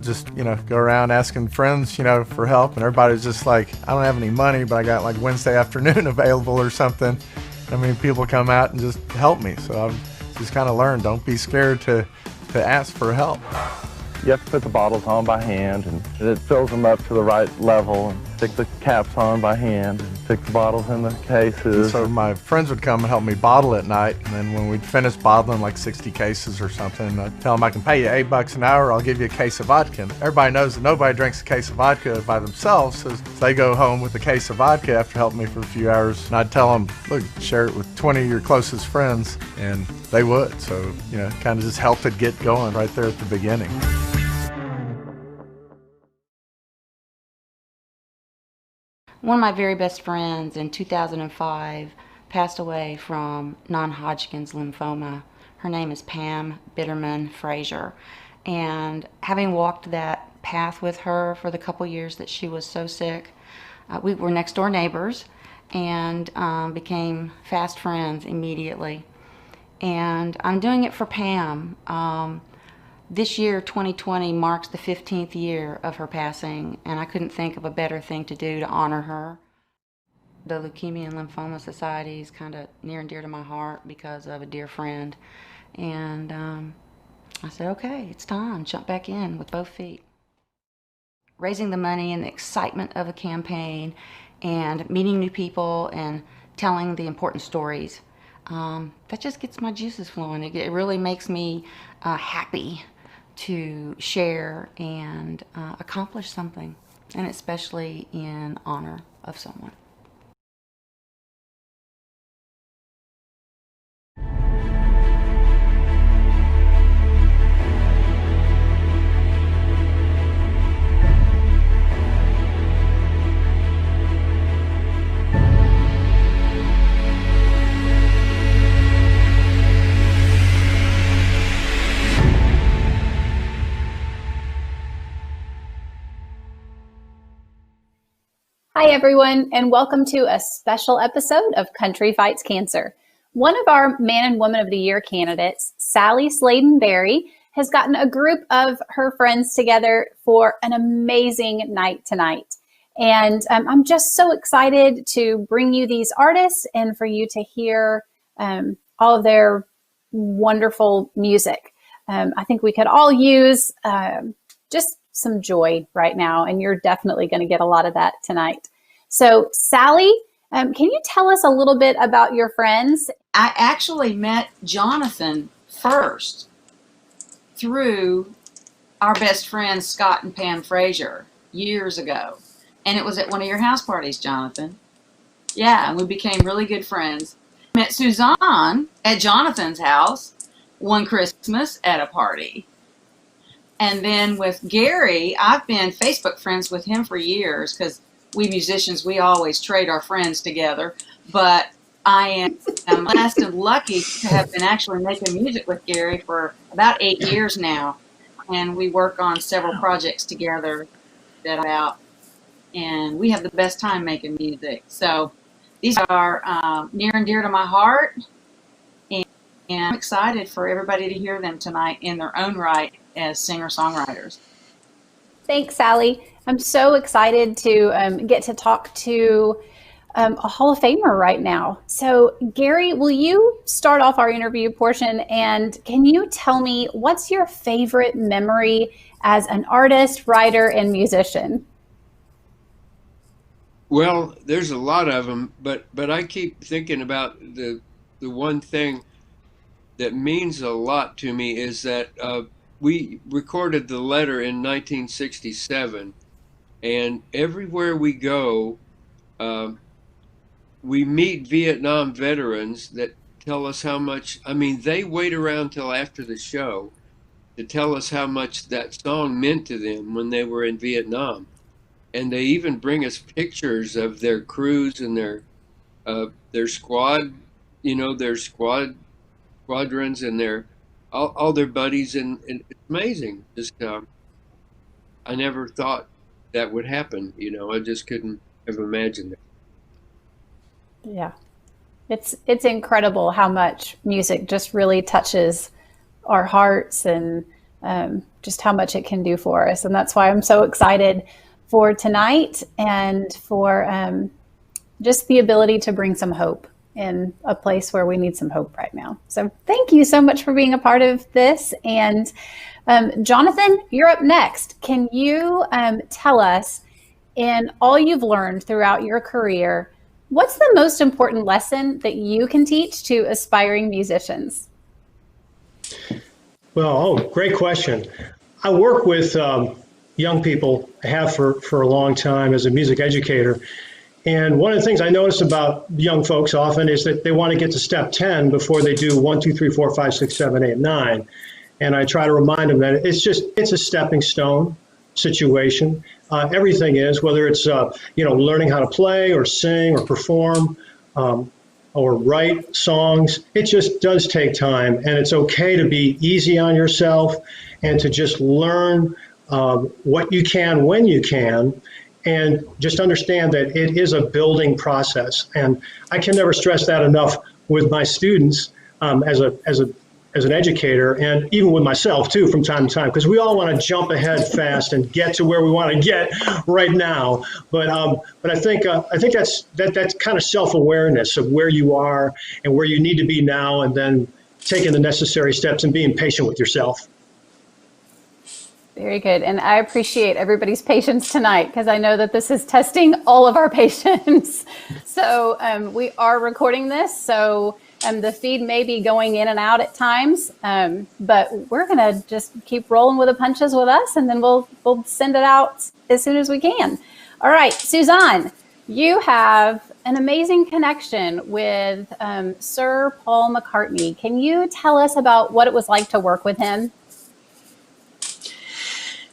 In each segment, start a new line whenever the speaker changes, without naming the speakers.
Just, go around asking friends, for help, and everybody's just like, I don't have any money, but I got like Wednesday afternoon available or something. I mean, people come out and just help me. So I've just kind of learned, don't be scared to ask for help.
You have to put the bottles on by hand, and it fills them up to the right level, and stick the caps on by hand, and stick the bottles in the cases.
So my friends would come and help me bottle at night, and then when we'd finish bottling like 60 cases or something, I'd tell them, I can pay you $8 an hour, I'll give you a case of vodka. And everybody knows that nobody drinks a case of vodka by themselves, so they go home with a case of vodka after helping me for a few hours, and I'd tell them, look, share it with 20 of your closest friends, and they would. So, kind of just helped it get going right there at the beginning.
One of my very best friends in 2005 passed away from non-Hodgkin's lymphoma. Her name is Pam Bitterman Frazier. And having walked that path with her for the couple years that she was so sick, we were next door neighbors and became fast friends immediately. And I'm doing it for Pam. This year, 2020, marks the 15th year of her passing, and I couldn't think of a better thing to do to honor her. The Leukemia and Lymphoma Society is kind of near and dear to my heart because of a dear friend. And I said, okay, it's time, jump back in with both feet. Raising the money and the excitement of a campaign and meeting new people and telling the important stories, that just gets my juices flowing. It really makes me happy to share and accomplish something, and especially in honor of someone.
Hi, everyone, and welcome to a special episode of Country Fights Cancer. One of our Man and Woman of the Year candidates, Sally Slayden-Berry, has gotten a group of her friends together for an amazing night tonight. And I'm just so excited to bring you these artists and for you to hear all of their wonderful music. I think we could all use just some joy right now, and you're definitely going to get a lot of that tonight. So, Sally, can you tell us a little bit about your friends?
I actually met Jonathan first through our best friends, Scott and Pam Frazier, years ago. And it was at one of your house parties, Jonathan. Yeah, and we became really good friends. Met Suzahn at Jonathan's house one Christmas at a party. And then with Gary, I've been Facebook friends with him for years because we musicians, we always trade our friends together. But I am blessed and lucky to have been actually making music with Gary for about 8 years now. And we work on several projects together that are out. And we have the best time making music. So these are near and dear to my heart. And I'm excited for everybody to hear them tonight in their own right as singer-songwriters.
Thanks, Sally. I'm so excited to get to talk to a Hall of Famer right now. So, Gary, will you start off our interview portion, and can you tell me what's your favorite memory as an artist, writer, and musician?
Well, there's a lot of them, but I keep thinking about the one thing that means a lot to me is that we recorded the letter in 1967, and everywhere we go, we meet Vietnam veterans that tell us how much, I mean, they wait around till after the show to tell us how much that song meant to them when they were in Vietnam. And they even bring us pictures of their crews and their squad, their squadrons and their all their buddies, and it's amazing. Just I never thought that would happen. I just couldn't have imagined it.
Yeah, it's incredible how much music just really touches our hearts and just how much it can do for us. And that's why I'm so excited for tonight and for just the ability to bring some hope in a place where we need some hope right now. So thank you so much for being a part of this. And Jonathan, you're up next. Can you tell us, in all you've learned throughout your career, what's the most important lesson that you can teach to aspiring musicians?
Well, great question. I work with young people, I have for a long time as a music educator. And one of the things I notice about young folks often is that they want to get to step 10 before they do 1, 2, 3, 4, 5, 6, 7, 8, 9. And I try to remind them that it's a stepping stone situation. Everything is, whether it's learning how to play or sing or perform or write songs, it just does take time. And it's okay to be easy on yourself and to just learn what you can when you can, and just understand that it is a building process. And I can never stress that enough with my students as an educator, and even with myself too from time to time, because we all want to jump ahead fast and get to where we want to get right now. But I think that's kind of self-awareness of where you are and where you need to be now, and then taking the necessary steps and being patient with yourself.
Very good. And I appreciate everybody's patience tonight, because I know that this is testing all of our patience. So we are recording this. So the feed may be going in and out at times, but we're going to just keep rolling with the punches with us, and then we'll send it out as soon as we can. All right, Suzahn, you have an amazing connection with Sir Paul McCartney. Can you tell us about what it was like to work with him?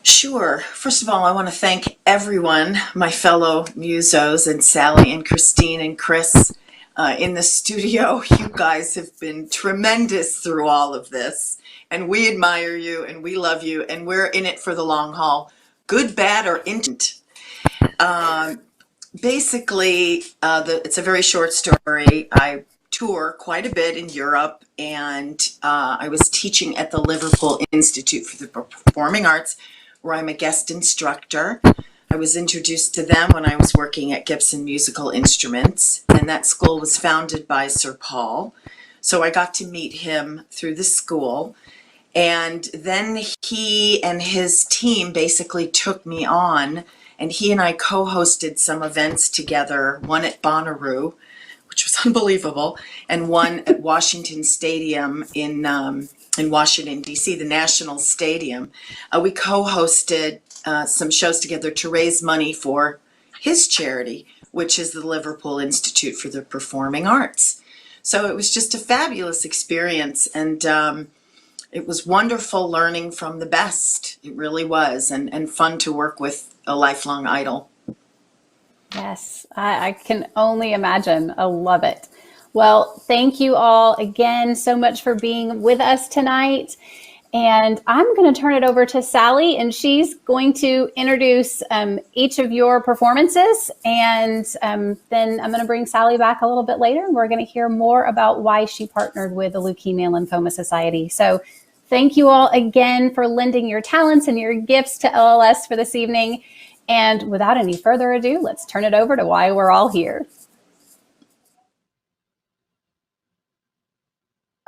Sure. First of all, I want to thank everyone, my fellow musos, and Sally and Christine and Chris in the studio. You guys have been tremendous through all of this, and we admire you and we love you, and we're in it for the long haul, good, bad, or indifferent. Basically, it's a very short story. I tour quite a bit in Europe, and I was teaching at the Liverpool Institute for the Performing Arts, where I'm a guest instructor. I was introduced to them when I was working at Gibson Musical Instruments, and that school was founded by Sir Paul. So I got to meet him through the school, and then he and his team basically took me on, and he and I co-hosted some events together, one at Bonnaroo, which was unbelievable, and one at Washington Stadium in Washington, D.C., the National Stadium. We co-hosted some shows together to raise money for his charity, which is the Liverpool Institute for the Performing Arts. So it was just a fabulous experience, and it was wonderful learning from the best. It really was, and fun to work with a lifelong idol.
Yes, I can only imagine. I love it. Well, thank you all again so much for being with us tonight. And I'm going to turn it over to Sally, and she's going to introduce each of your performances. And then I'm going to bring Sally back a little bit later, and we're going to hear more about why she partnered with the Leukemia and Lymphoma Society. So thank you all again for lending your talents and your gifts to LLS for this evening. And without any further ado, let's turn it over to why we're all here.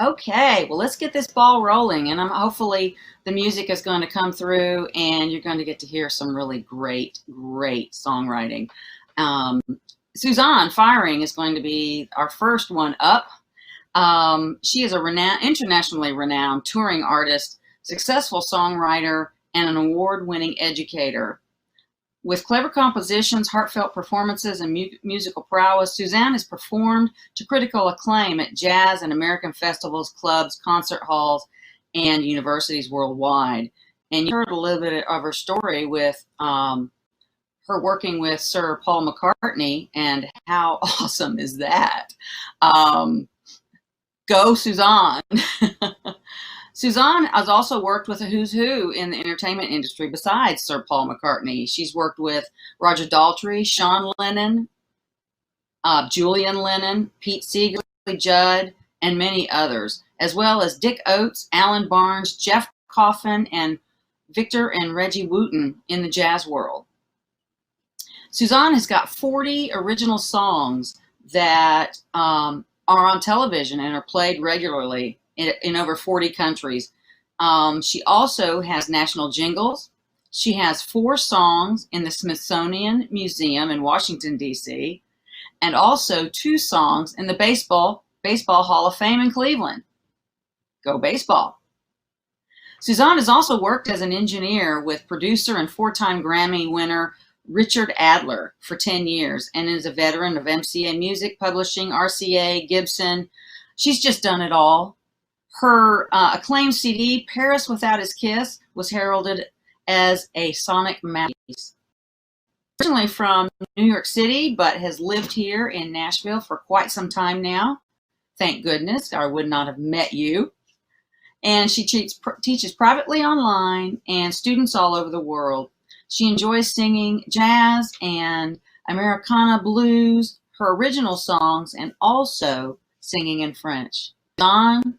Okay, well, let's get this ball rolling, and hopefully the music is going to come through, and you're going to get to hear some really great songwriting. Suzahn Fiering is going to be our first one up. She is a internationally renowned touring artist, successful songwriter, and an award-winning educator. With clever compositions, heartfelt performances, and musical prowess, Suzahn has performed to critical acclaim at jazz and American festivals, clubs, concert halls, and universities worldwide. And you heard a little bit of her story with her working with Sir Paul McCartney, and how awesome is that? Go Suzahn! Suzahn has also worked with a who's who in the entertainment industry besides Sir Paul McCartney. She's worked with Roger Daltrey, Sean Lennon, Julian Lennon, Pete Seeger, Judd, and many others, as well as Dick Oates, Alan Barnes, Jeff Coffin and Victor and Reggie Wooten in the jazz world. Suzahn has got 40 original songs that are on television and are played regularly in over 40 countries. She also has national jingles. She has 4 songs in the Smithsonian Museum in Washington, D.C., and also 2 songs in the Baseball Hall of Fame in Cleveland. Go baseball. Suzahn has also worked as an engineer with producer and 4-time Grammy winner Richard Adler for 10 years and is a veteran of MCA Music, Publishing, RCA, Gibson. She's just done it all. Her acclaimed CD, Paris Without His Kiss, was heralded as a sonic masterpiece. Originally from New York City, but has lived here in Nashville for quite some time now. Thank goodness, I would not have met you. And she teaches privately online and students all over the world. She enjoys singing jazz and Americana blues, her original songs, and also singing in French. Suzahn,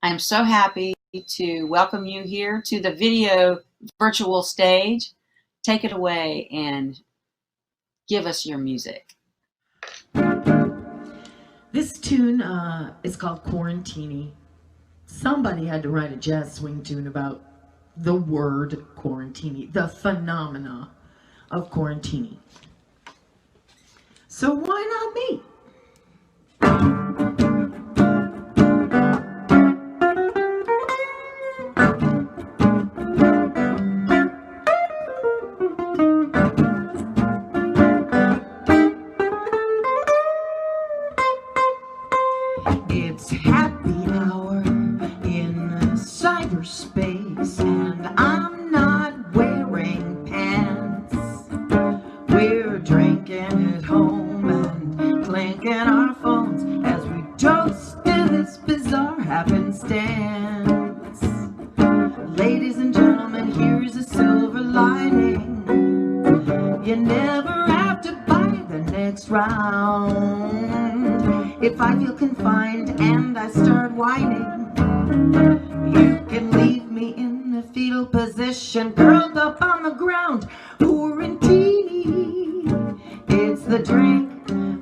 I'm so happy to welcome you here to the video virtual stage. Take it away and give us your music.
This tune is called Quarantini. Somebody had to write a jazz swing tune about the word quarantini, the phenomena of quarantini. So why not me? It's happy hour in cyberspace, and I'm not wearing pants. We're drinking at home and clinking our phones as we toast to this bizarre happenstance. Ladies and gentlemen, here's a silver lining. You never have to buy the next round. If I feel confined and I start whining, you can leave me in the fetal position, curled up on the ground. Quarantini, it's the drink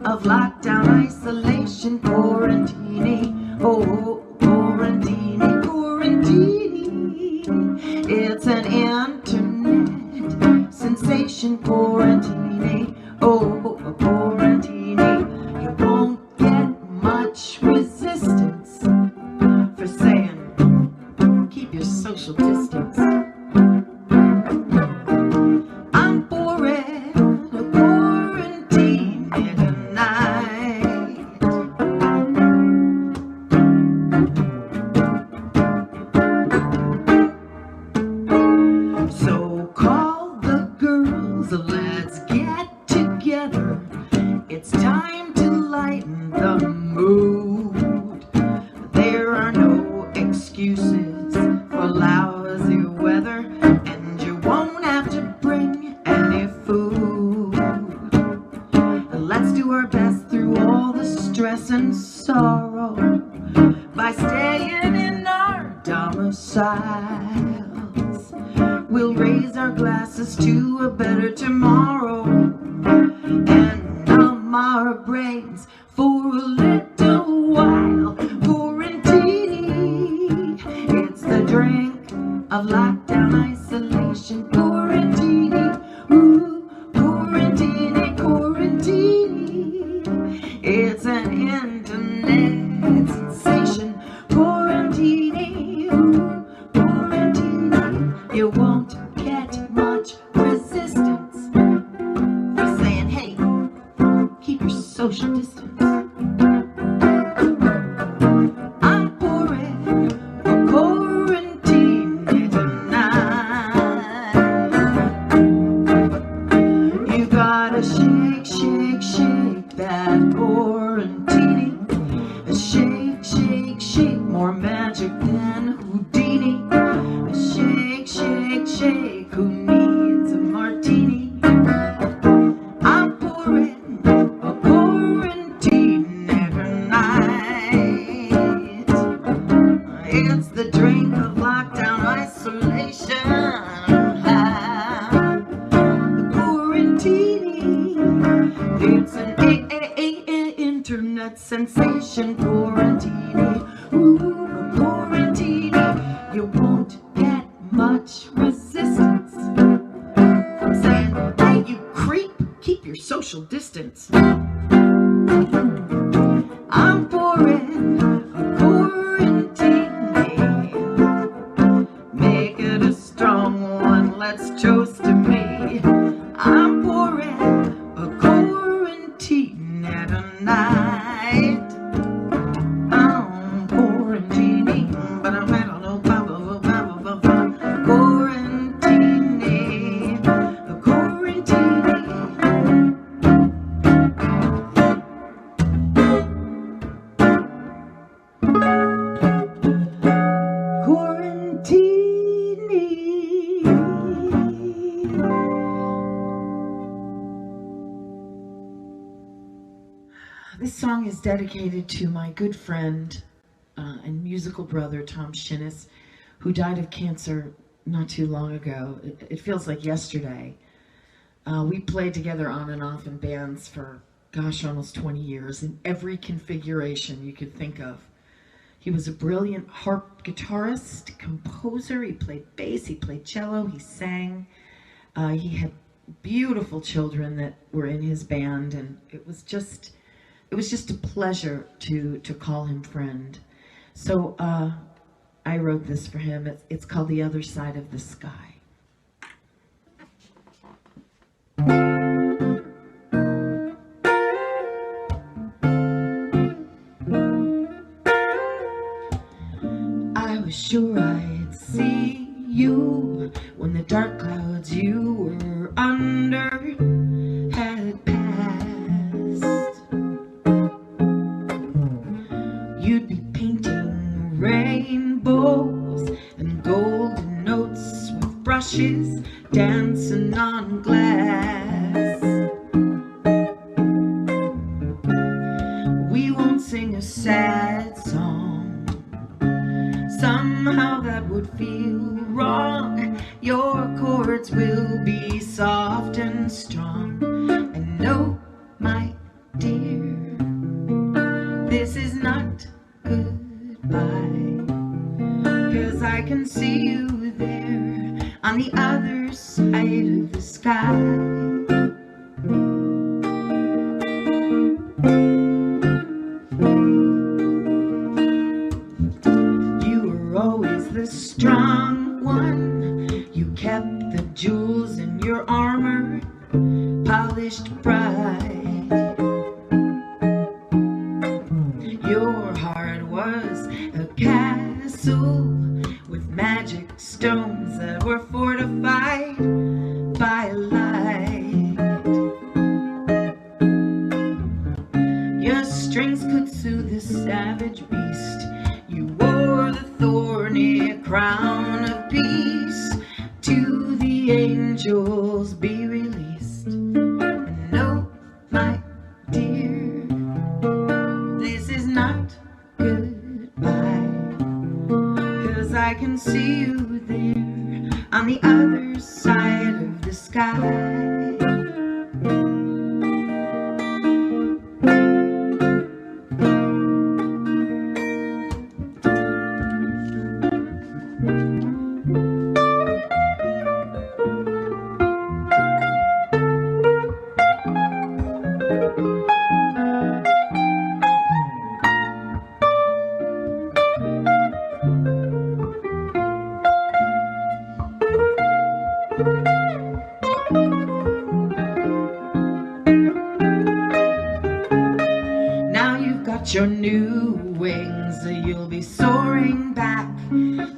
of lockdown isolation. Quarantini, oh, quarantini, quarantini. It's an internet sensation. Quarantini, oh, quarantini. You won't get much resistance for saying keep your social distance. I'm bored of quarantine tonight. So call the girls, let's get together. It's time to lighten the mood. There are no excuses for lousy weather, and you won't have to bring any food. Let's do our best through all the stress and sorrow by staying in our domiciles. We'll raise our glasses to a better tomorrow and numb our brains for a little while. Quarantini, it's the drink of lockdown isolation. Quarantini, ooh, quarantini, quarantini. It's an internet sensation. Quarantini, ooh, quarantini. You won't get much resistance for saying, hey, keep your social distance. I'm pouring a quarantine tonight. You gotta shake, shake, shake that quarantini. Shake, shake, shake, more magic than Houdini. Shake, shake, shake, who needs a martini? I'm pouring a quarantine. that sensation, Quarantini. Ooh, Quarantini, you won't get much resistance from saying, hey, you creep, keep your social distance. I'm pouring a Quarantini. Make it a strong one, let's toast to me. I'm pouring a Quarantine at a night. I'm quarantining, but I'm not on no quarantine, a quarantine. This song is dedicated to my good friend and musical brother, Tom Shinnis, who died of cancer not too long ago. It feels like yesterday. We played together on and off in bands for, gosh, almost 20 years in every configuration you could think of. He was a brilliant harp guitarist, composer. He played bass, he played cello, he sang. He had beautiful children that were in his band, and it was just a pleasure to call him friend. So I wrote this for him. It's called The Other Side of the Sky. I was sure I'd see you when the dark clouds you were under had passed. You'd be painting rainbows and golden notes with brushes dancing on glass. We won't sing a sad song. Somehow that would feel wrong. Your chords will be soft and strong. And no, my dear, this is not goodbye. 'Cause I can see you there on the other side of the sky. The strong one, you kept the jewels in your armor polished bright. Your heart was a castle with magic stones that were fortified by light. Your strings could soothe the savage beast. You wore the thorny crown of peace. To the angels be released. And no, my dear, this is not goodbye. 'Cause I can see you there on the other side of the sky. Your new wings, you'll be soaring back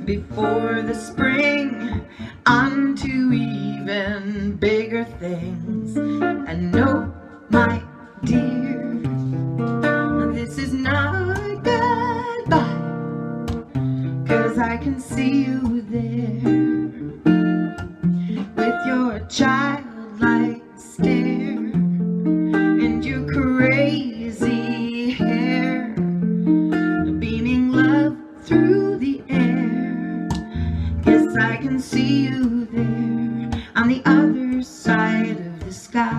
before the spring onto even bigger things. And no, my dear, this is not goodbye. 'Cause I can see you there with your childlike stare and your crazy hair, beaming love through the air. Guess I can see you there on the other side of the sky.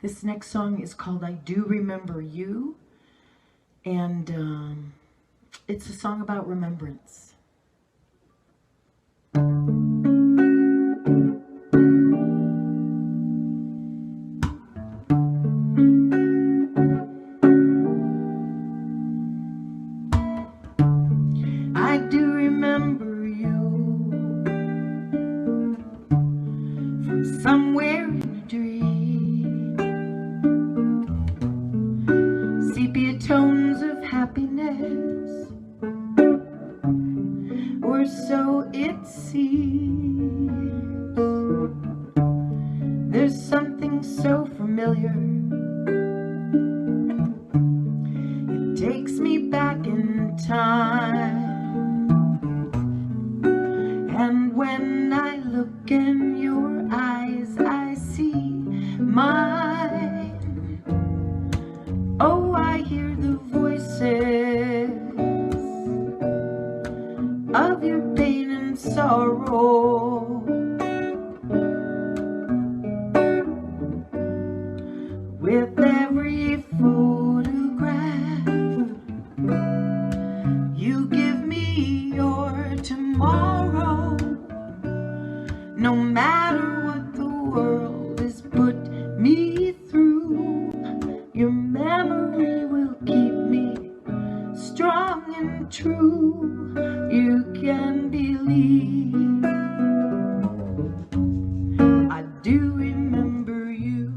This next song is called I Do Remember You, and it's a song about remembrance. I do remember you from somewhere in a dream, sepia tones of happiness, or so it seems. There's something so familiar, it takes me back in time. And when I look in your eyes, I see mine. Oh, I hear the voices of your pain and sorrow. With every photograph, you give me your tomorrow. No matter what the world has put me through, your memory will keep me strong and true. You can believe I do remember you.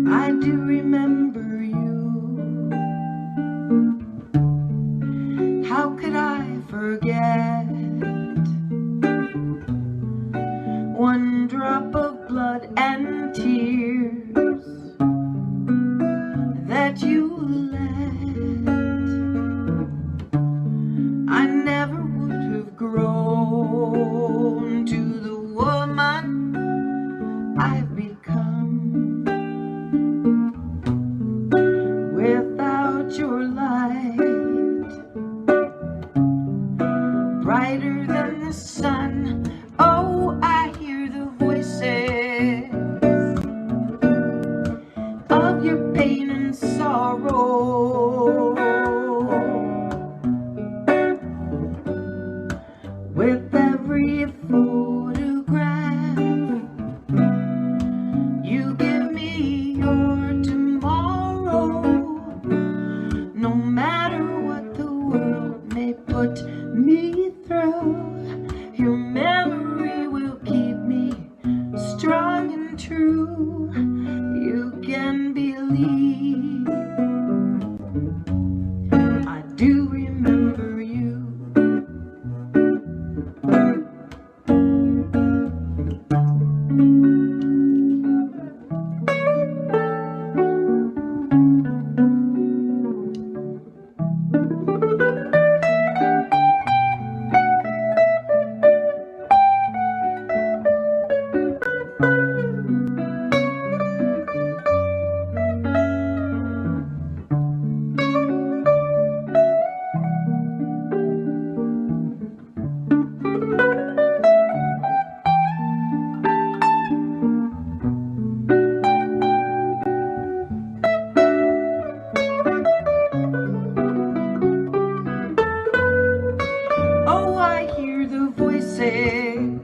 I do remember you. How could I forget? One drop of blood and tears that you let. I never would have grown to the woman I've become without your light, brighter than the sun. Oh, I hear the voices of your pain and sorrow. With every photograph, you give me your tomorrow. No matter what the world may put me through, your memory will keep me strong and true. You can believe I do remember you. Oh, I hear the voices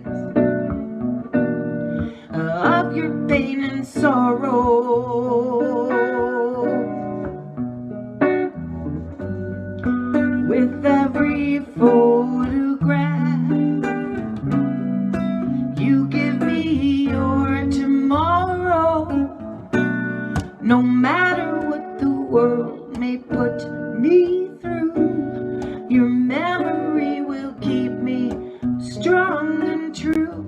of your pain and sorrow. With every photograph, you give me your tomorrow. No matter what the world may put me through, your memory will keep me strong and true.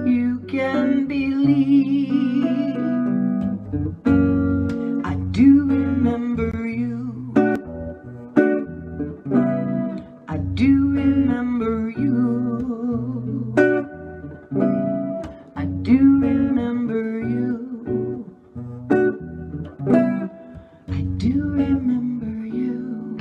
You can believe I do remember you. I do remember you. I do remember you. I do remember you.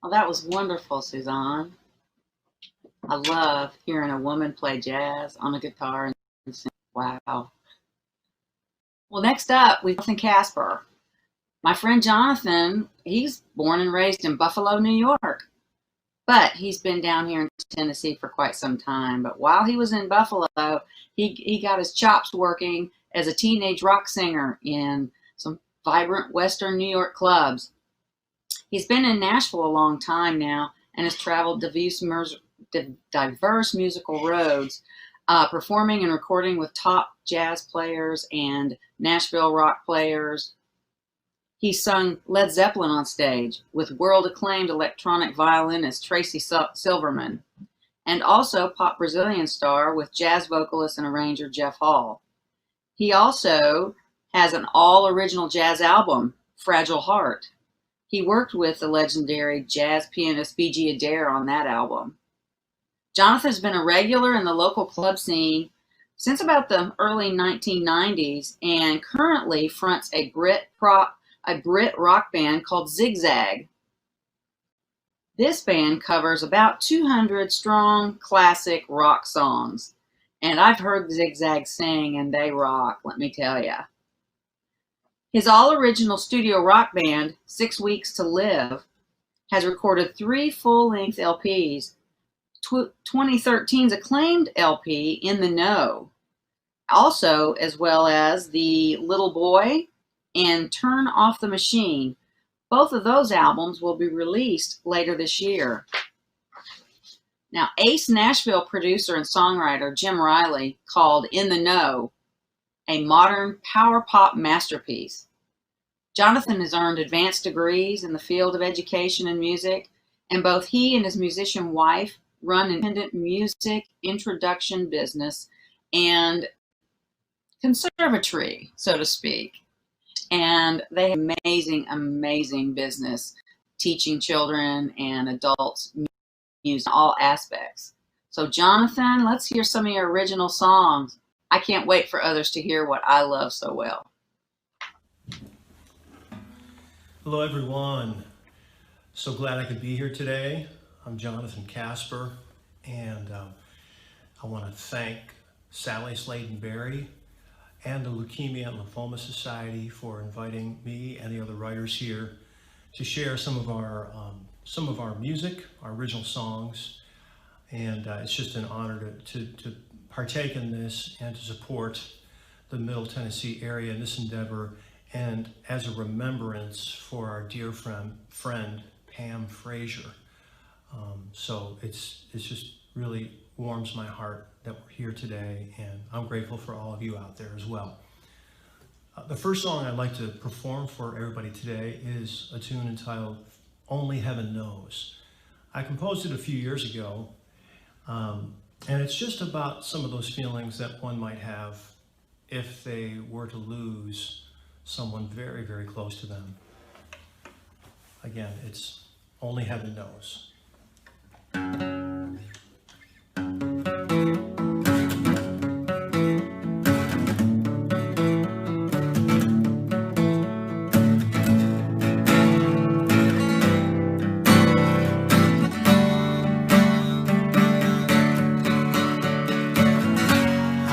Oh, that was wonderful, Suzanne. I love hearing a woman play jazz on a guitar and sing. Wow. Well, next up, we've got Kasper. My friend Jonathan, he's born and raised in Buffalo, New York, but he's been down here in Tennessee for quite some time. But while he was in Buffalo, he got his chops working as a teenage rock singer in some vibrant Western New York clubs. He's been in Nashville a long time now and has traveled diverse musical roads, performing and recording with top jazz players and Nashville rock players. He sung Led Zeppelin on stage with world-acclaimed electronic violinist Tracy Silverman, and also pop Brazilian star with jazz vocalist and arranger Jeff Hall. He also has an all-original jazz album, Fragile Heart. He worked with the legendary jazz pianist B.G. Adair on that album. Jonathan's been a regular in the local club scene since about the early 1990s and currently fronts a Brit rock band called Zigzag. This band covers about 200 strong classic rock songs, and I've heard Zigzag sing and they rock, let me tell ya. His all-original studio rock band, 6 Weeks to Live, has recorded 3 full-length LPs, 2013's acclaimed LP, In the Know, also as well as The Little Boy and Turn Off the Machine. Both of those albums will be released later this year. Now, ace Nashville producer and songwriter Jim Riley called In the Know a modern power pop masterpiece. Jonathan has earned advanced degrees in the field of education and music, and both he and his musician wife run an independent music introduction business and conservatory, so to speak. And they have amazing, amazing business teaching children and adults music in all aspects. So Jonathan, let's hear some of your original songs. I can't wait for others to hear what I love so well.
Hello everyone. So glad I could be here today. I'm Jonathan Kasper, and I want to thank Sally Slayden-Berry and the Leukemia and Lymphoma Society for inviting me and the other writers here to share some of our music, our original songs, and it's just an honor to partake in this and to support the Middle Tennessee area in this endeavor, and as a remembrance for our dear friend Pam Frazier. So it's just really warms my heart that we're here today, and I'm grateful for all of you out there as well. The first song I'd like to perform for everybody today is a tune entitled Only Heaven Knows. I composed it a few years ago, and it's just about some of those feelings that one might have if they were to lose someone very, very close to them. Again, it's Only Heaven Knows.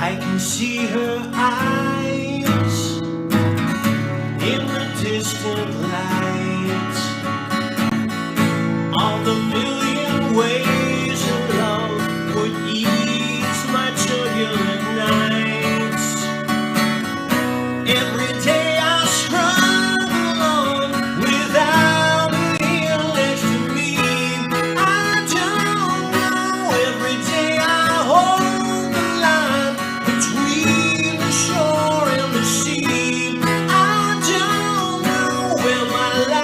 I can see her eyes in the distant light, all the million ways her love would ease my turbulent nights. Every day I struggle on without a hill next to me. I don't know. Every day I hold the line between the shore and the sea. I don't know where my life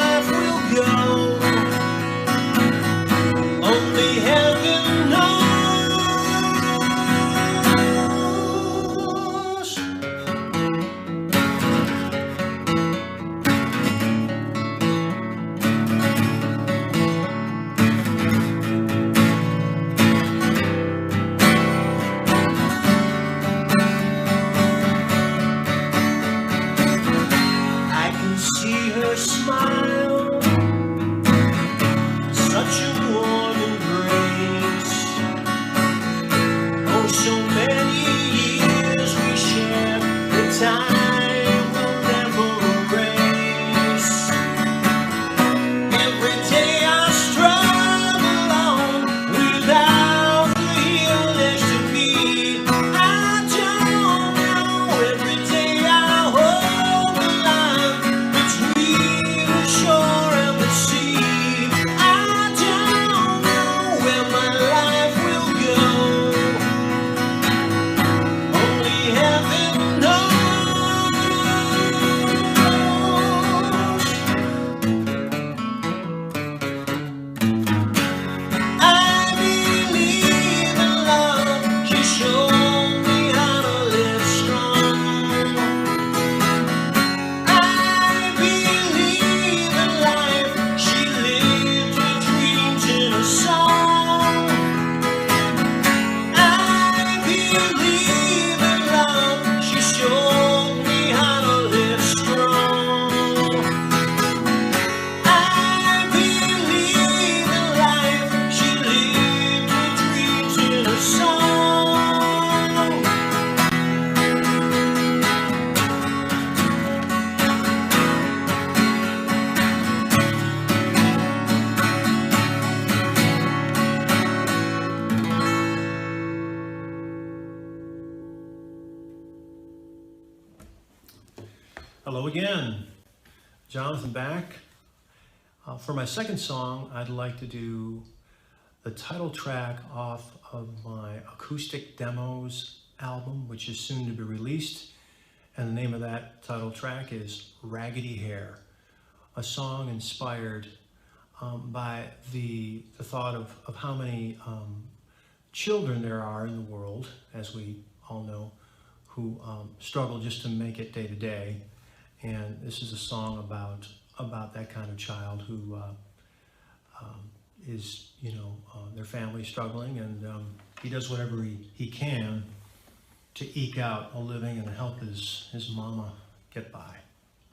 Hello again, Jonathan back. For my second song, I'd like to do the title track off of my Acoustic Demos album, which is soon to be released. And the name of that title track is Raggedy Hair, a song inspired by the thought of how many children there are in the world, as we all know, who struggle just to make it day to day. And this is a song about that kind of child who is, their family struggling, and he does whatever he can to eke out a living and help his mama get by.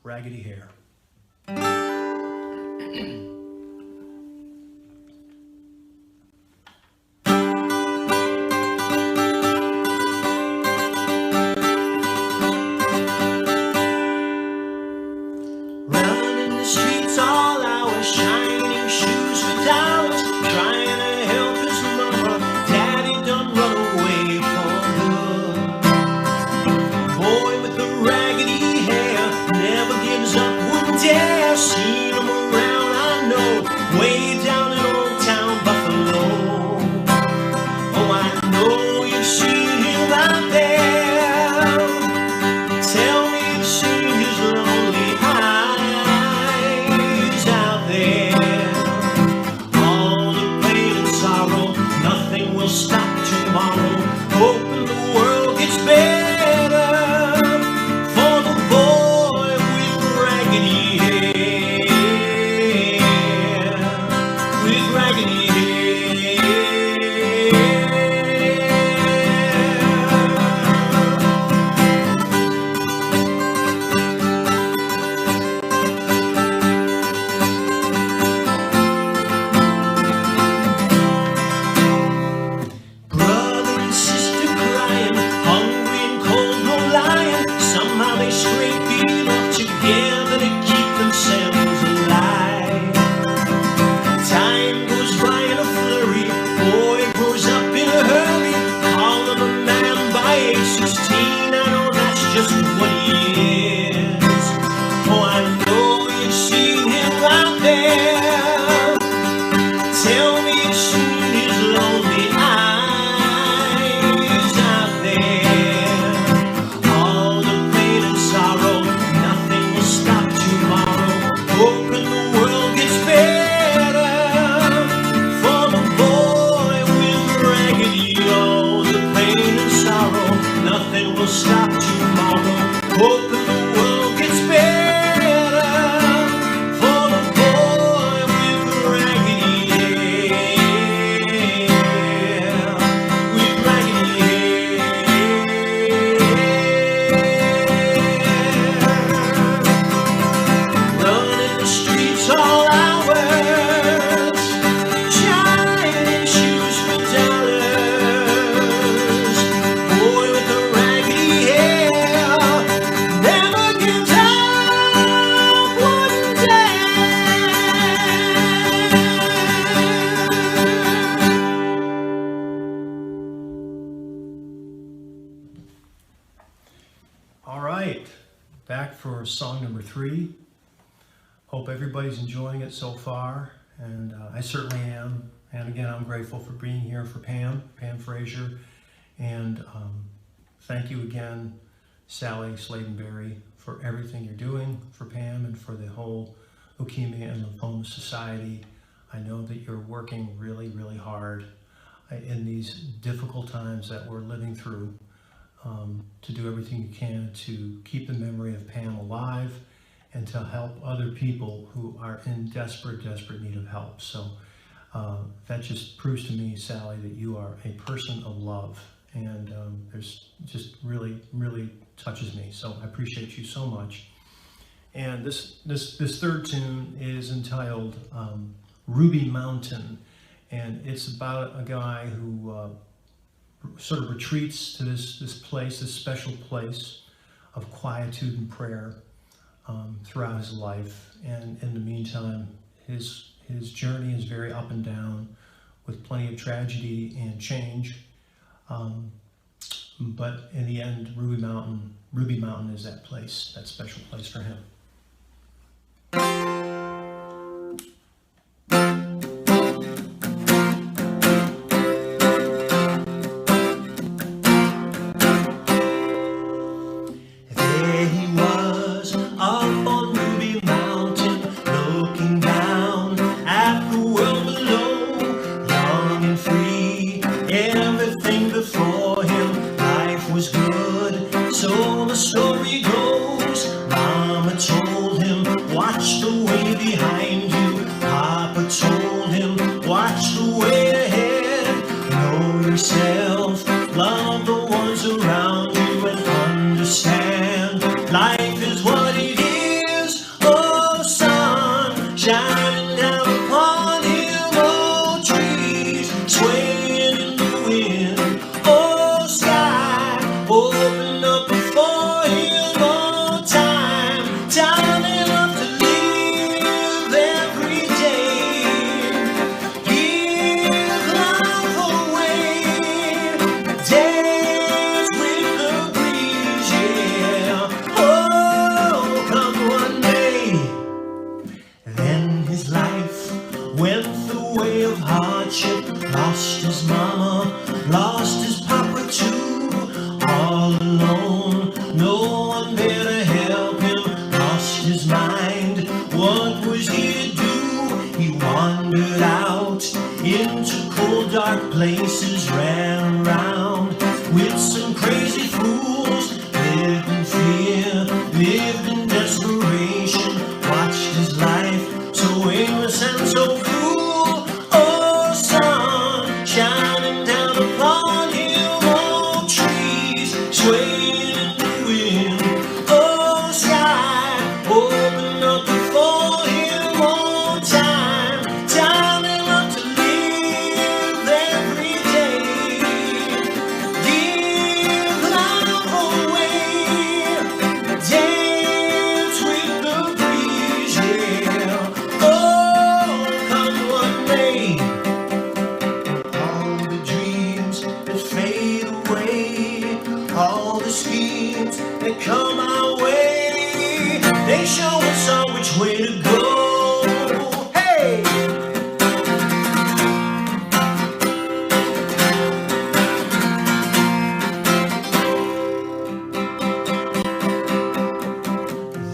Raggedy Hair. For song number 3. Hope everybody's enjoying it so far, and I certainly am. And again, I'm grateful for being here for Pam Frazier, and thank you again, Sally Slayden-Berry, for everything you're doing for Pam and for the whole Leukemia and Lymphoma Society. I know that you're working really, really hard in these difficult times that we're living through. To do everything you can to keep the memory of Pam alive and to help other people who are in desperate need of help. So that just proves to me, Sally, that you are a person of love, and there's just really touches me. So I appreciate you so much. And this third tune is entitled Ruby Mountain, and it's about a guy who sort of retreats to this special place of quietude and prayer throughout his life. And in the meantime, his journey is very up and down, with plenty of tragedy and change. But in the end, Ruby Mountain is that place, that special place for him. There he was, up on Ruby Mountain, looking down at the world below, young and free, everything before him, life was good, so the story goes. Mama told him, watch the way behind you. Papa told him, watch the way ahead. Know yourself, love the ones around you, and understand life is what it is. Oh, sun shining down upon him. Oh, trees swaying in the wind. Oh, sky open up before him. Oh, time enough to live every day. Give life away, dance with the breeze, yeah. Oh, come one day. Then his life went the way of hardship. Lost his mama, lost his papa too. All alone, no one there to help him. Lost his mind, what was he to do? He wandered out into cold dark places, ran around with some crazy fools. Lived in fear, lived in desperation, watched his life so aimless and so cruel. Oh, sun shining down upon him. Oh, trees swaying in the wind. Oh, sky open up before him. Oh, time enough to live every day. Give life away, dance with the breeze, yeah. Oh, come one day, all the dreams that fade away, all the schemes that come our way, they show us on which way to go. Hey!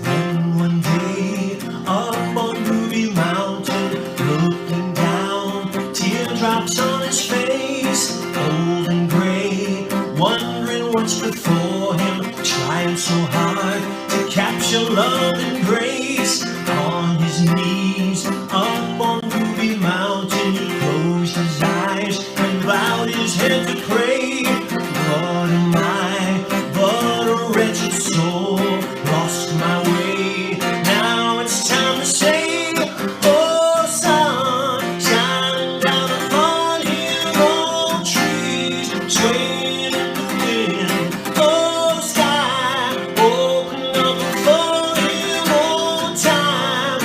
Then one day, up on Ruby Mountain, looking down, teardrops on his face, old and gray, wondering what's before him, trying so hard to capture love and grace. On his knees, up on Ruby Mountain, he closed his eyes and bowed his head to pray. What am I but a wretched soul, lost my way? Now it's time to say, oh, sun shining down upon him. Oh, trees swaying in the wind. Oh, sky open up before him. Oh, time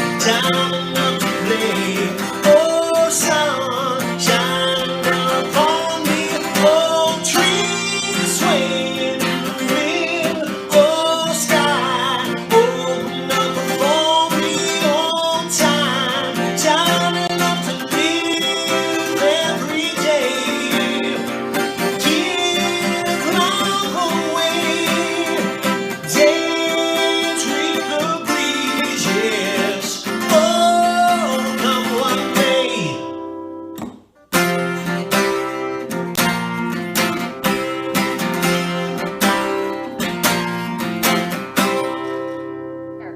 enough to play. Oh, sun shining down upon me. Oh, trees swaying in the wind. Oh, sky open up before me. Oh, time enough to live every day. Give life away, dance with the breeze, yes. Oh, come one day.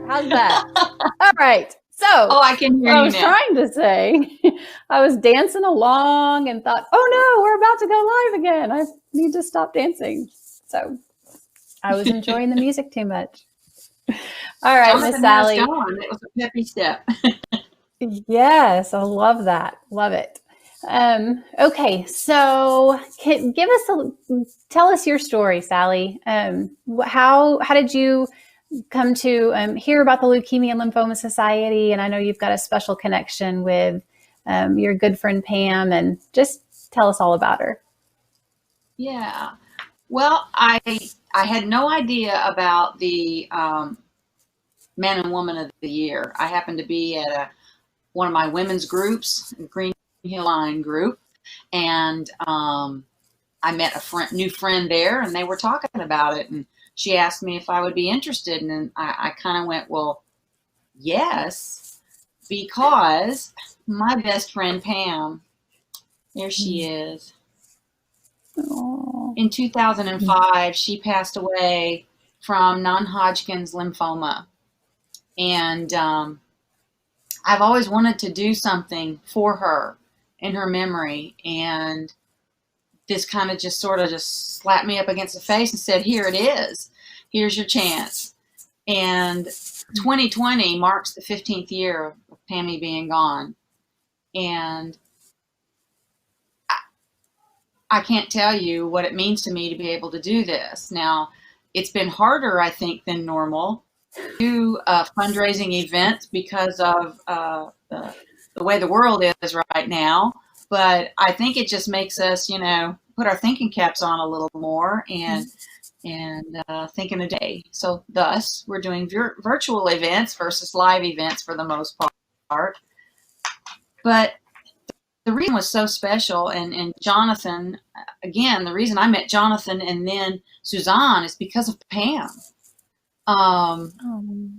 How's that? All right. So,
Oh, I can hear
what I
you
was
now.
trying to say, I was dancing along and thought, oh no, we're about to go live again. I need to stop dancing. So I was enjoying the music too much. All right, Miss
Jonathan had us
Sally.
going. It was a peppy step.
Yes, I love that. Love it. Okay, so tell us your story, Sally. How did you come to hear about the Leukemia and Lymphoma Society? And I know you've got a special connection with your good friend Pam, and just tell us all about her.
Yeah. Well, I had no idea about the Man and Woman of the Year. I happened to be at one of my women's groups, Green Hill Line group, and I met a new friend there, and they were talking about it, and she asked me if I would be interested, and I kind of went, well, yes, because my best friend Pam, there she is.
Aww.
In 2005, she passed away from non-Hodgkin's lymphoma, and I've always wanted to do something for her in her memory, and this kind of just sort of just slapped me up against the face and said, here it is. Here's your chance. And 2020 marks the 15th year of Pammy being gone. And I can't tell you what it means to me to be able to do this. Now, it's been harder, I think, than normal to do fundraising events because of the way the world is right now. But I think it just makes us, put our thinking caps on a little more and think in a day. So thus, we're doing virtual events versus live events for the most part. But the reason was so special, and Jonathan, again, the reason I met Jonathan and then Suzahn is because of Pam.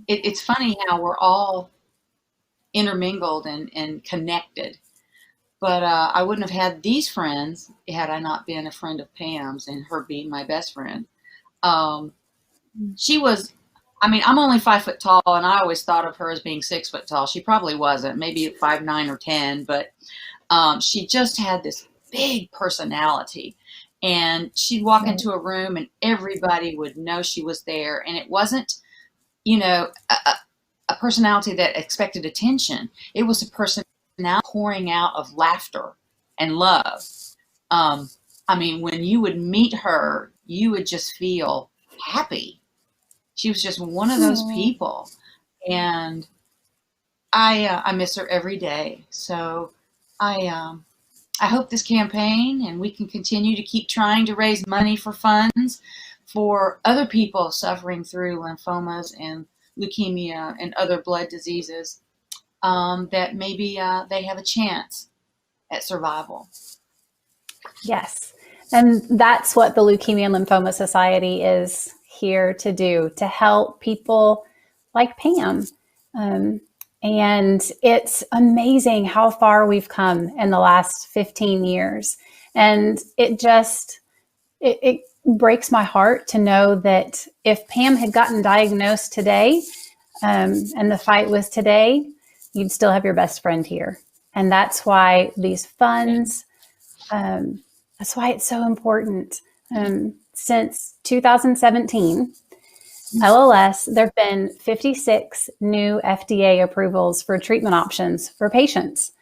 It's funny how we're all intermingled and connected. But I wouldn't have had these friends had I not been a friend of Pam's and her being my best friend. She was, I'm only 5 foot tall, and I always thought of her as being 6 foot tall. She probably wasn't, maybe 5'9" or 10, but she just had this big personality. And she'd walk into a room and everybody would know she was there. And it wasn't, a personality that expected attention. It was a person now pouring out of laughter and love. When you would meet her, you would just feel happy. She was just one of those people, and I miss her every day. So I hope this campaign, and we can continue to keep trying to raise money for funds for other people suffering through lymphomas and leukemia and other blood diseases, that maybe they have a chance at survival.
Yes. And that's what the Leukemia and Lymphoma Society is here to do, to help people like Pam. And it's amazing how far we've come in the last 15 years. And it breaks my heart to know that if Pam had gotten diagnosed today, and the fight was today, you'd still have your best friend here. And that's why these funds, that's why it's so important. Since 2017, LLS, there have been 56 new FDA approvals for treatment options for patients.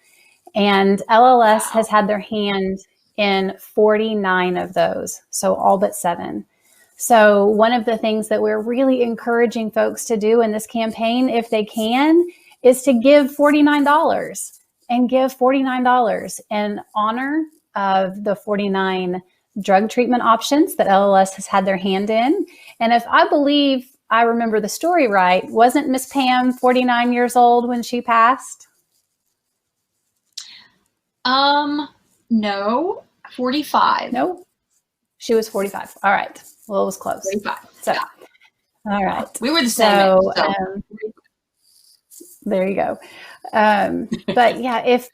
And LLS has had their hand in 49 of those, so all but 7. So one of the things that we're really encouraging folks to do in this campaign, if they can, is to give $49 and give $49 in honor of the 49 drug treatment options that LLS has had their hand in. And if I believe I remember the story right, wasn't Miss Pam 49 years old when she passed?
No, 45.
No, she was 45. All right. Well, it was close.
45.
So,
yeah.
All right.
We were the same.
There you go. But yeah, if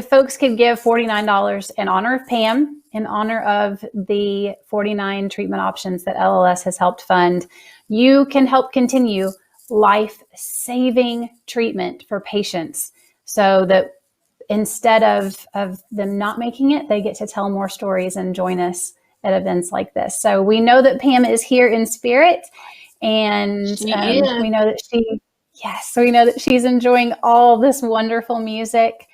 folks can give $49 in honor of Pam, in honor of the 49 treatment options that LLS has helped fund, you can help continue life-saving treatment for patients, so that instead of them not making it, they get to tell more stories and join us at events like this. So we know that Pam is here in spirit, and we know that we know that she's enjoying all this wonderful music.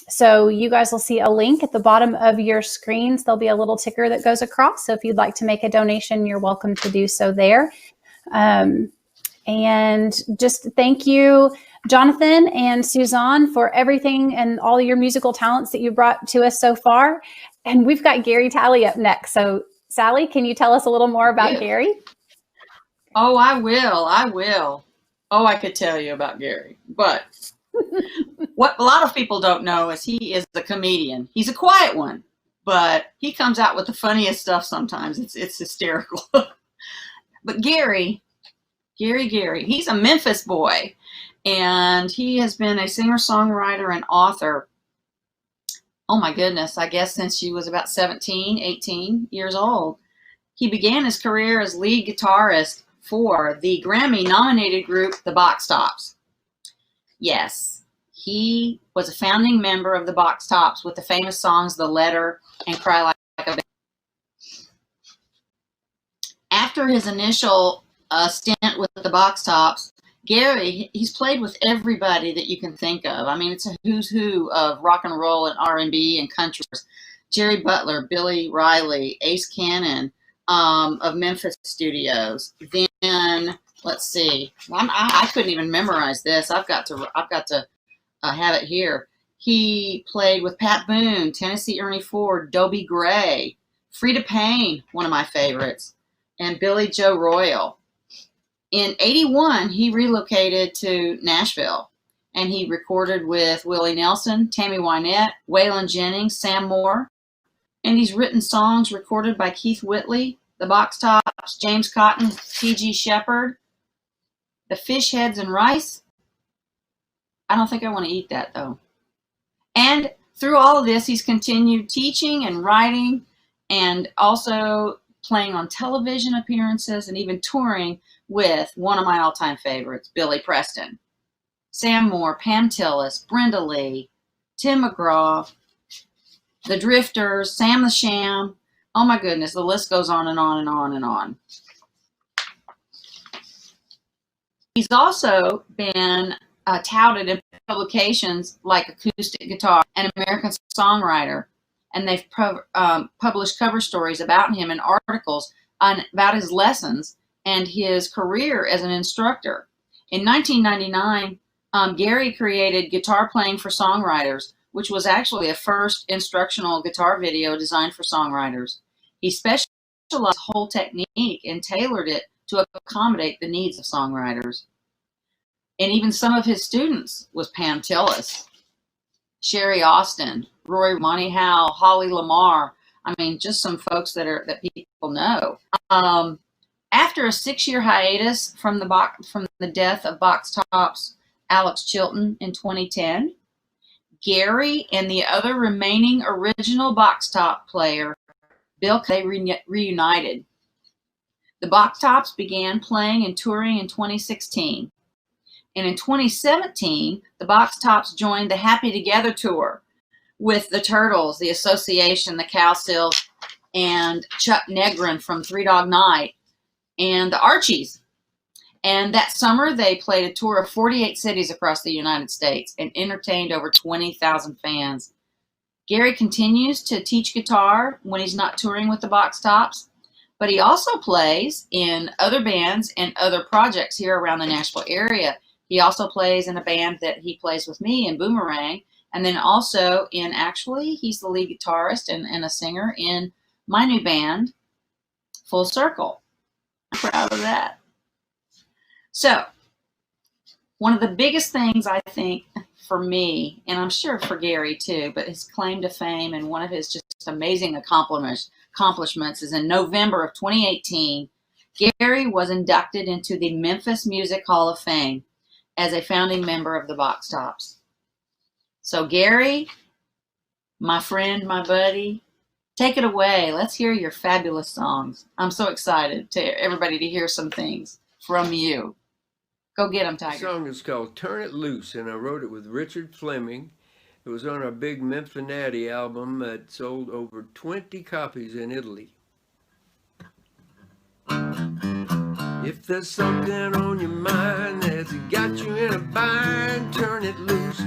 So you guys will see a link at the bottom of your screens. There'll be a little ticker that goes across. So if you'd like to make a donation, you're welcome to do so there. And just thank you, Jonathan and Suzahn, for everything and all your musical talents that you brought to us so far. And we've got Gary Talley up next. So Sally, can you tell us a little more about
Yeah.
Gary?
Oh, I will. I will. Oh, I could tell you about Gary. But what a lot of people don't know is he is a comedian. He's a quiet one, but he comes out with the funniest stuff sometimes. It's hysterical. But Gary, he's a Memphis boy, and he has been a singer-songwriter and author. Oh my goodness, I guess since she was about 17, 18 years old. He began his career as lead guitarist for the Grammy-nominated group, the Box Tops. Yes, he was a founding member of the Box Tops with the famous songs The Letter and Cry Like a Baby. After his initial stint with the Box Tops, Gary, he's played with everybody that you can think of. I mean, it's a who's who of rock and roll and R&B and country. Jerry Butler, Billy Riley, Ace Cannon of Memphis Studios. Then let's see, I couldn't even memorize this. I've got to have it here. He played with Pat Boone, Tennessee Ernie Ford, Dobie Gray, Freda Payne, one of my favorites, and Billy Joe Royal. In '81, he relocated to Nashville, and he recorded with Willie Nelson, Tammy Wynette, Waylon Jennings, Sam Moore, and he's written songs recorded by Keith Whitley, the Box Tops, James Cotton, T.G. Shepherd, the Fish Heads and Rice. I don't think I want to eat that, though. And through all of this, he's continued teaching and writing, and also playing on television appearances and even touring with one of my all-time favorites, Billy Preston, Sam Moore, Pam Tillis, Brenda Lee, Tim McGraw, The Drifters, Sam the Sham. Oh my goodness, the list goes on and on and on and on. He's also been touted in publications like Acoustic Guitar and American Songwriter, and they've published cover stories about him and articles about his lessons and his career as an instructor. In 1999, Gary created Guitar Playing for Songwriters, which was actually a first instructional guitar video designed for songwriters. He specialized the whole technique and tailored it to accommodate the needs of songwriters. And even some of his students was Pam Tillis, Sherry Austin, Roy, Monty Howell, Holly Lamar. I mean, just some folks that people know. After a 6-year hiatus from the death of Box Tops Alex Chilton in 2010, Gary and the other remaining original Box Top player, Bill, they reunited. The Box Tops began playing and touring in 2016. And in 2017, the Box Tops joined the Happy Together tour with the Turtles, the Association, the Cowsills, and Chuck Negrin from Three Dog Night, and the Archies. And that summer, they played a tour of 48 cities across the United States and entertained over 20,000 fans. Gary continues to teach guitar when he's not touring with the Box Tops, but he also plays in other bands and other projects here around the Nashville area. He also plays in a band that he plays with me in Boomerang, and then also he's the lead guitarist and a singer in my new band, Full Circle. I'm proud of that. So, one of the biggest things I think for me, and I'm sure for Gary too, but his claim to fame and one of his just amazing accomplishments is in November of 2018, Gary was inducted into the Memphis Music Hall of Fame as a founding member of the Box Tops. So Gary, my friend, my buddy, take it away. Let's hear your fabulous songs. I'm so excited to everybody to hear some things from you. Go get them, Tiger.
The song is called Turn It Loose, and I wrote it with Richard Fleming. It was on our big Memphinati album that sold over 20 copies in Italy. If there's something on your mind that's got you in a bind, turn it loose.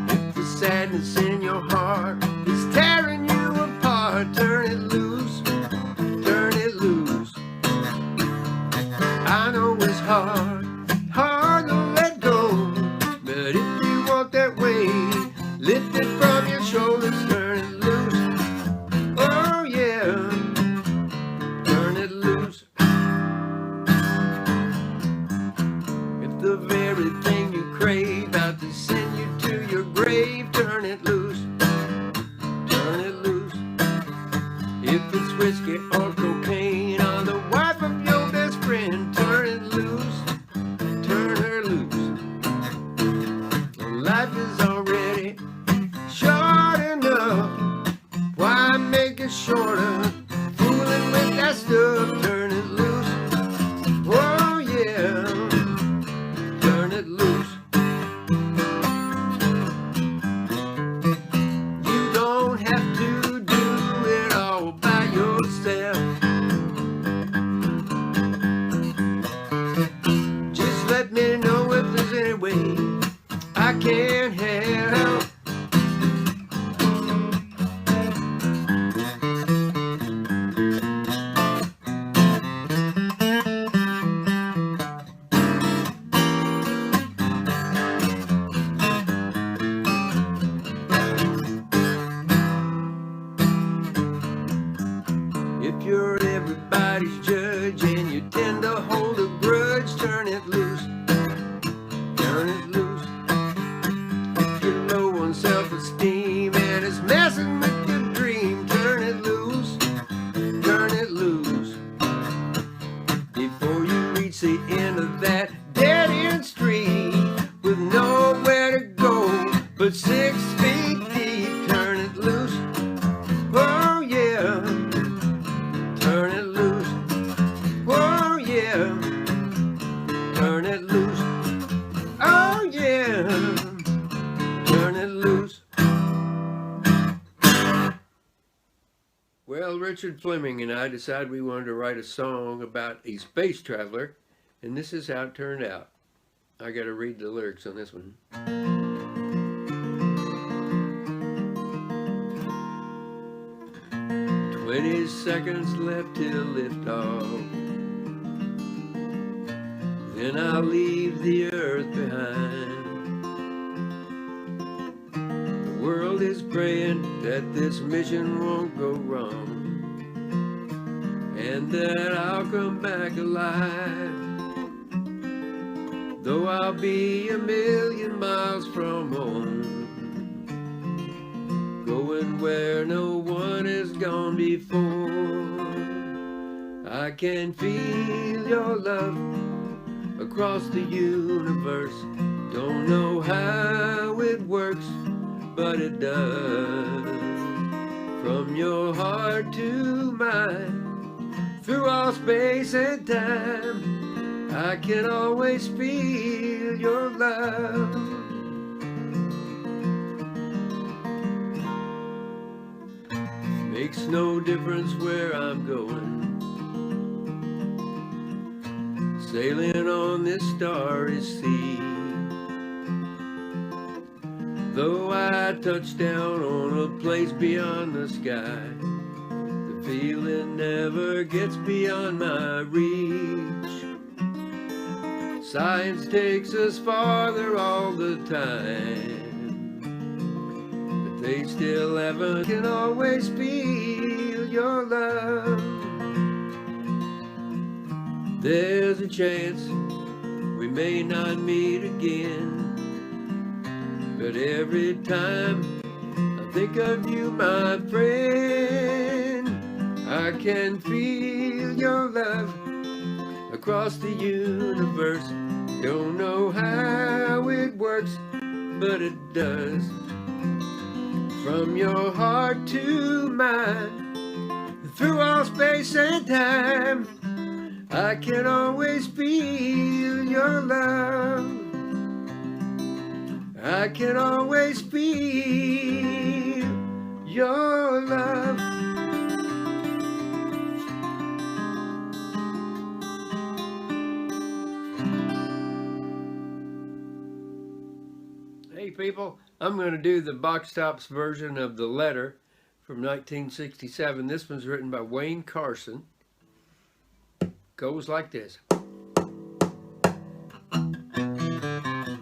If the sadness in your heart is tearing you apart, turn it loose, turn it loose. I know it's hard to let go, but if you walk that way, lift it from your shoulders, turn it loose, it's whiskey or cocaine, on the wife of your best friend. Turn it loose, turn her loose. Life is already short enough. Why make it shorter? Fooling with that stuff. Turn it loose. Oh yeah. Turn it loose. You don't have to do it all by yourself. Just let me know if there's any way I can't help. If you're everybody's judge and you tend to hold a grudge, turn it loose. Turn it loose. If you're low on self-esteem and it's messing with your dream, turn it loose. Turn it loose. Before you reach the end of that dead-end street with nowhere to go but 6 feet deep, turn it loose. Oh yeah. Turn it loose. Oh yeah. Turn it loose. Oh yeah. Turn it loose. Well, Richard Fleming and I decided we wanted to write a song about a space traveler, and this is how it turned out. I gotta read the lyrics on this one. 20 seconds left till liftoff. Then I'll leave the earth behind. The world is praying that this mission won't go wrong, and that I'll come back alive. Though I'll be a million miles from home, going where no one has gone before. I can feel your love across the universe. Don't know how it works, but it does. From your heart to mine, through all space and time, I can always feel your love. Makes no difference where I'm going, sailing on this starry sea. Though I touch down on a place beyond the sky, the feeling never gets beyond my reach. Science takes us farther all the time, they still haven't. Can always feel your love. There's a chance we may not meet again, but every time I think of you, my friend, I can feel your love across the universe. Don't know how it works, but it does. From your heart to mine, through all space and time, I can always feel your love. I can always feel your love. Hey people, I'm going to do the Box Tops version of The Letter from 1967. This one's written by Wayne Carson. Goes like this.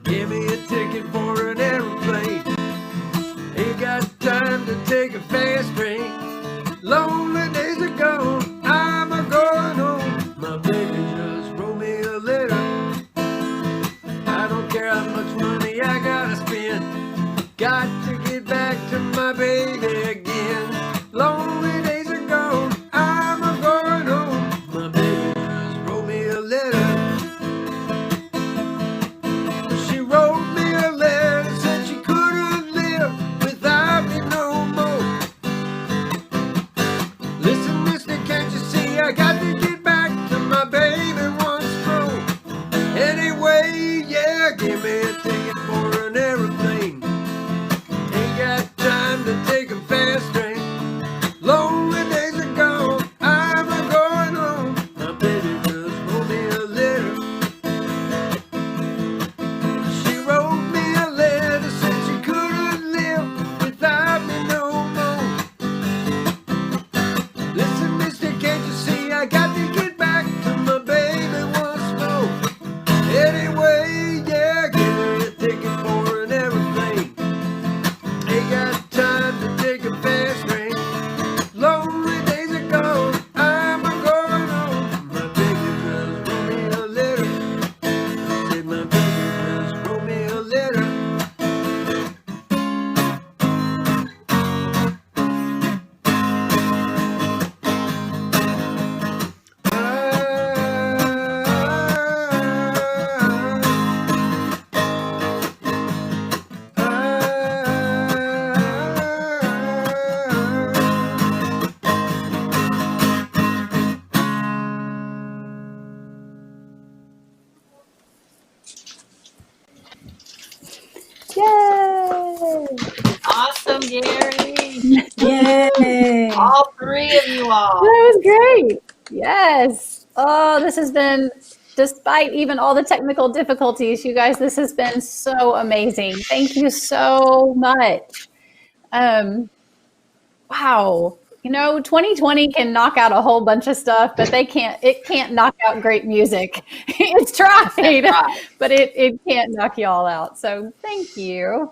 Give me a ticket for an aeroplane. Ain't got time to take a fast train. Lonely days are gone, I'm a-going home. My baby just wrote me a letter. I don't care how much money I gotta spend. Got to get back to my baby again. Lonely days are gone,
three of you all.
That was great. Yes. Oh, this has been, despite even all the technical difficulties, you guys, this has been so amazing. Thank you so much. Wow. 2020 can knock out a whole bunch of stuff, but it can't knock out great music. It's tried,
Right.
but it can't knock you all out. So thank you.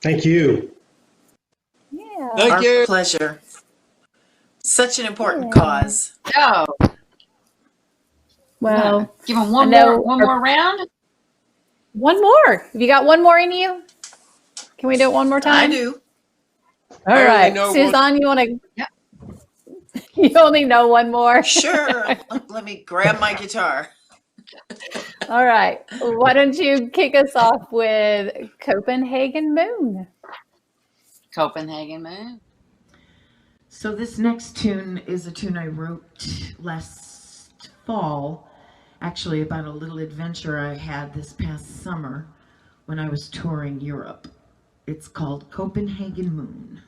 Thank you.
Yeah.
Thank
Our
you.
pleasure. Such an important cause.
So,
Well,
give them
I
one
know
more round.
one more. Have you got one more in you? Can we do it one more time?
I do.
All
I only
right.
know
Suzann, you want to?
Yep.
You only know one more?
Sure. Let me grab my guitar.
All right. Why don't you kick us off with Copenhagen Moon?
Copenhagen Moon.
So this next tune is a tune I wrote last fall, actually about a little adventure I had this past summer when I was touring Europe. It's called Copenhagen Moon.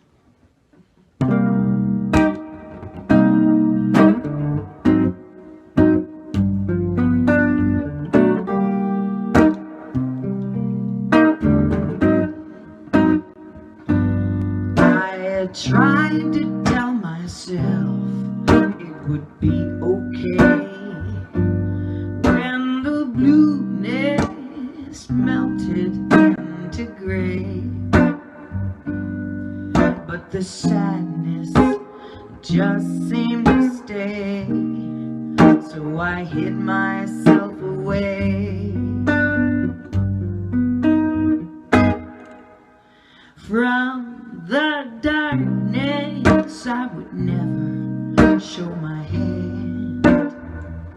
I tried to tell myself it would be okay when the blueness melted into gray, but the sadness just seemed to stay, so I hid myself away from the darkness. I would never show my hand.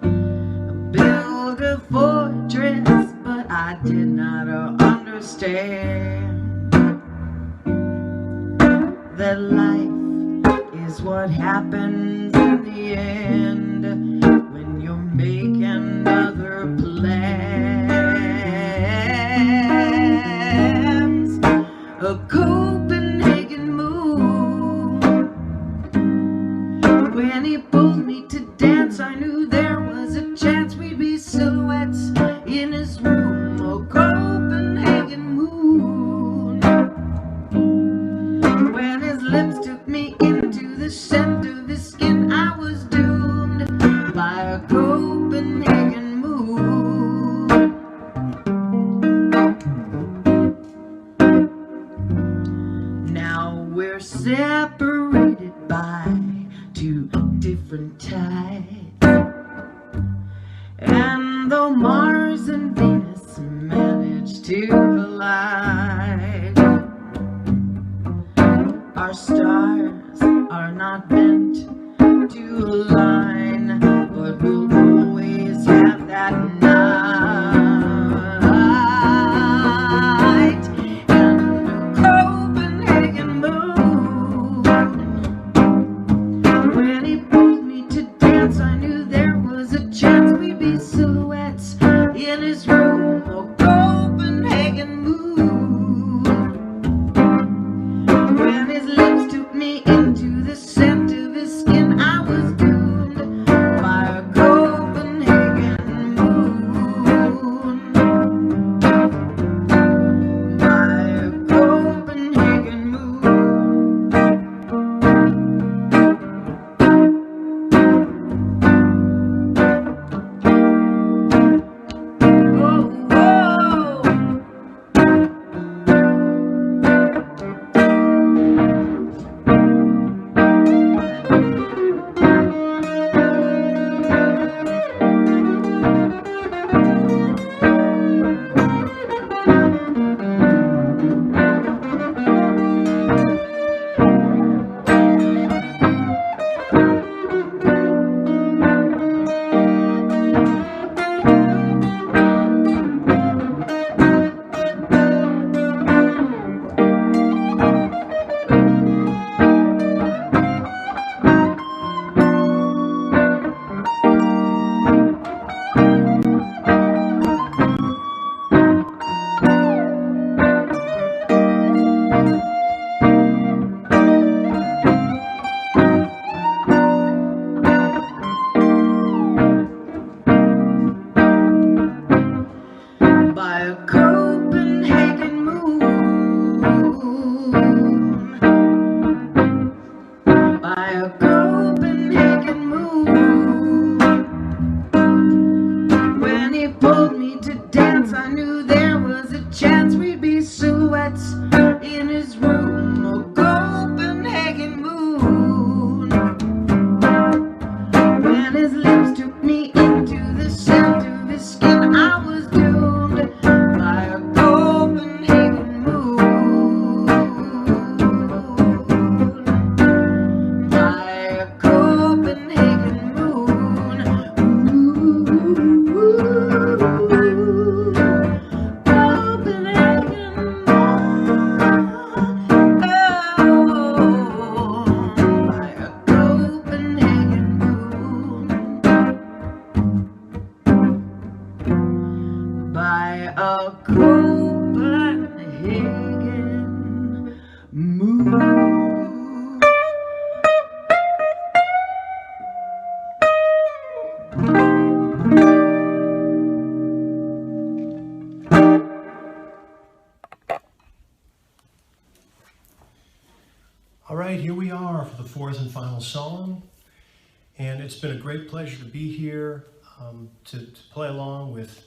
I built a fortress, but I did not understand that life is what happens in the end when you're making other plans. A Copenhagen moon. When he pulled me to dance, I knew there was a chance we'd be silhouettes in his room. A Copenhagen moon. When his lips took me into the scent of his skin, I was doomed by a Copenhagen moon. Now we're separated by two different tides, and though Mars and Venus managed to collide, our stars are not meant to align, but we'll always have that night. And the Copenhagen moon. When he pulled me to dance, I knew there was a chance we'd be silhouettes in his room. A Copenhagen moon. When his lips took me into the scent of his skin, I was doomed by a Copenhagen moon. By a Copenhagen moon. Oh, oh. a Copenhagen moon. When he pulled me to dance, I knew there was a chance we'd be silhouettes in his room. A Copenhagen moon. When his lips took me into the scent of his skin, I was doomed by a Copenhagen moon. By a Copenhagen moon. Copenhagen moon. By a Copenhagen moon. By a Copenhagen moon.
All right, here we are for the fourth and final song. And it's been a great pleasure to be here to play along with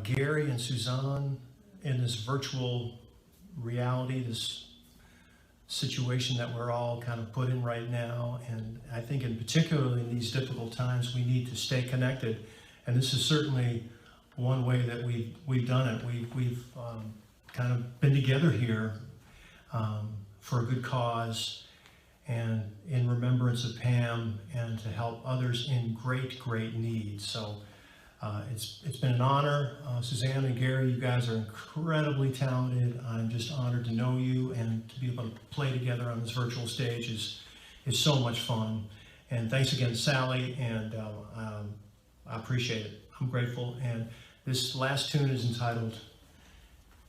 Gary and Suzahn in this virtual reality, this situation that we're all kind of put in right now. And I think in particular in these difficult times, we need to stay connected. And this is certainly one way that we've done it. We've kind of been together here for a good cause and in remembrance of Pam and to help others in great, great need. So it's been an honor. Suzanne and Gary, you guys are incredibly talented. I'm just honored to know you, and to be able to play together on this virtual stage is so much fun. And thanks again, Sally, and I appreciate it. I'm grateful. And this last tune is entitled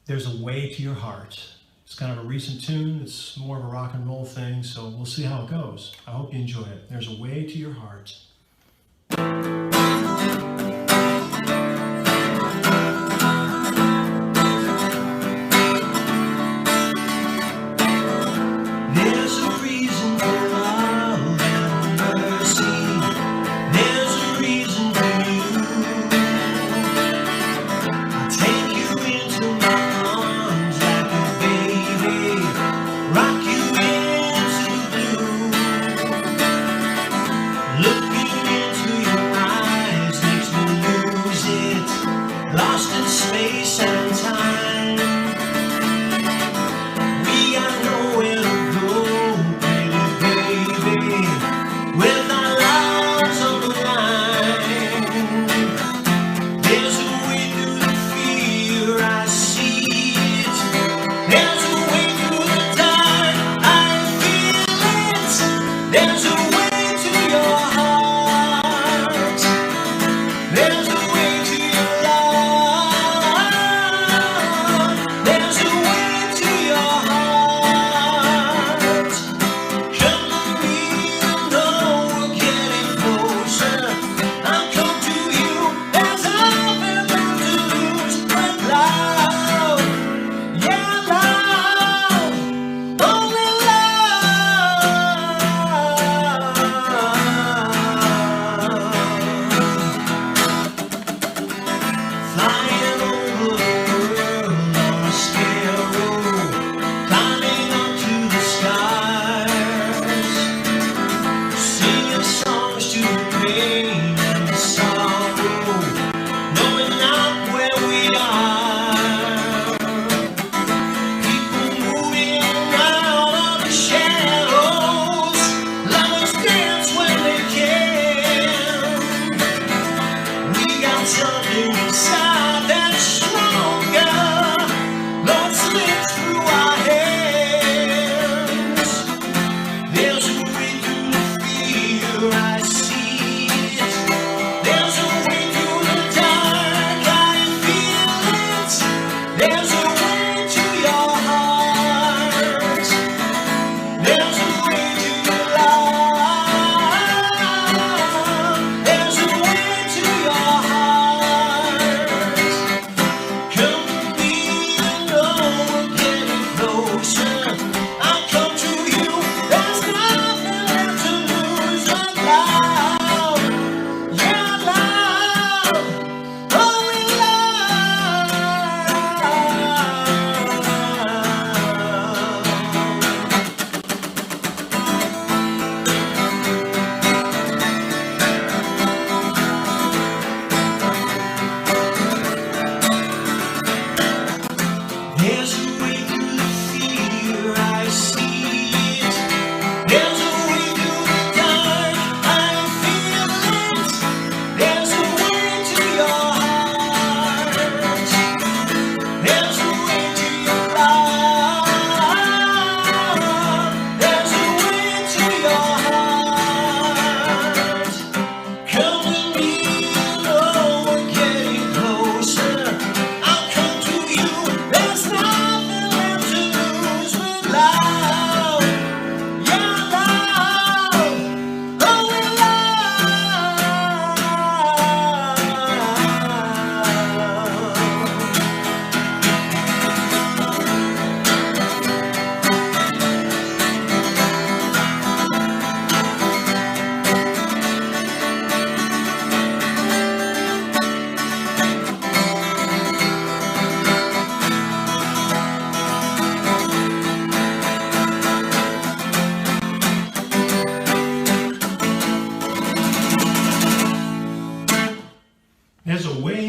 There's a Way to Your Heart. It's kind of a recent tune. It's more of a rock and roll thing, so we'll see how it goes. I hope you enjoy it. There's a Way to Your Heart.
There's a reason for love and mercy. There's a reason for you. I take you into my arms like a baby, rock you into blue. Looking into your eyes makes me lose it, lost in space and time. We got nowhere to go, pretty baby, with our lives on the line. There's a way through the fear, I see it. There's a way through the dark, I feel it. There's a way to your heart. There's a way to your love. There's a way to your heart. Come on me, I know we're getting closer. I'll come to you as I've been to lose. But love, yeah, love, only love.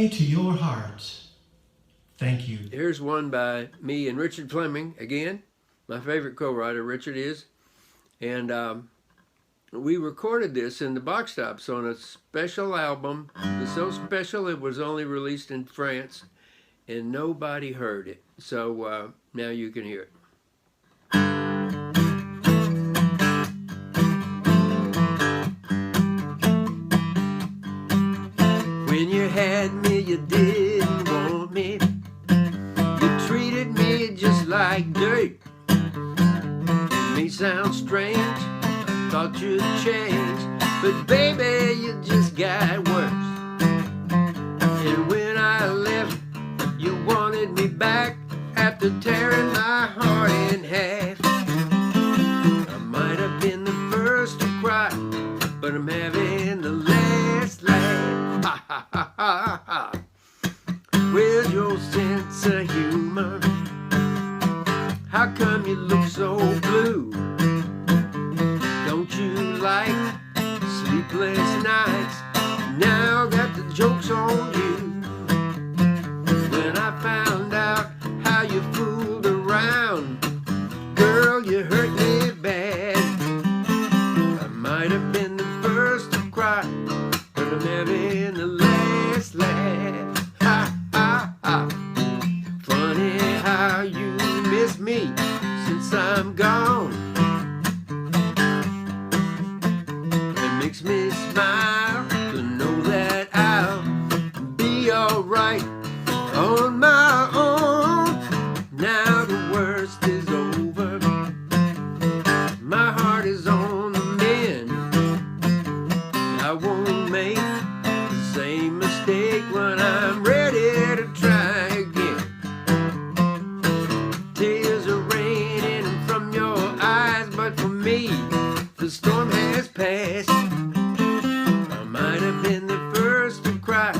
way to your heart. Thank you.
Here's one by me and Richard Fleming, again, my favorite co-writer, Richard is. And we recorded this in the box tops on a special album. It was so special it was only released in France, and nobody heard it. So now you can hear it. When you had me, you didn't want me. You treated me just like dirt. It may sound strange, I thought you'd change, but baby, you just got worse. And when I left, you wanted me back after tearing my heart in half. I might have been the first to cry, but I'm having the last laugh. Ha ha ha ha ha. Where's your sense of humor? How come you look so blue? Don't you like sleepless nights? Now that the joke's on you. When I found out how you fooled around, girl, you hurt me bad. I might have been the first to cry, but I'm having the last laugh. Ha ha ha. Funny how you miss me since I'm gone. It makes me smile to know that I'll be alright on my own. Now the worst is over. My heart is on the mend. I won't make the same mistake when I'm ready to try again. Tears are raining from your eyes, but for me, the storm has passed. I might have been the first to cry,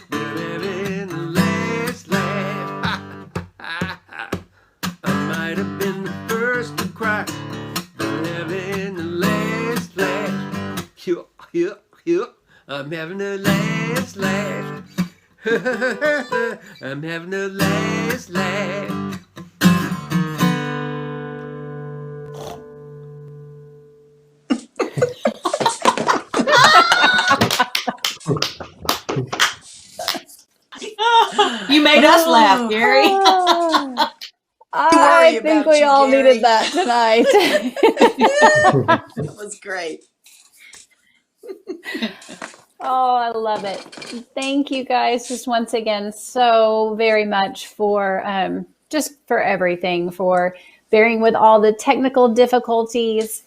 but I'm having the last laugh. Ha, ha, ha. I might have been the first to cry, but I'm having the last laugh. Yeah, yeah, yeah. I'm having the last laugh. I'm having the last laugh.
You made us laugh, Gary.
I think we all needed that tonight.
That was great.
Oh, I love it. Thank you guys just once again so very much for just for everything, for bearing with all the technical difficulties,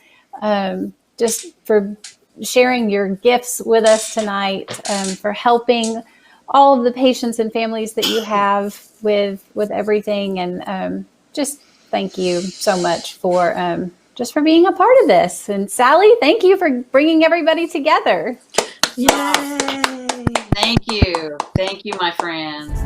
just for sharing your gifts with us tonight, for helping all of the patients and families that you have with everything. And just thank you so much for just for being a part of this. And Sally, thank you for bringing everybody together.
Yay!
Thank you. Thank you, my friends.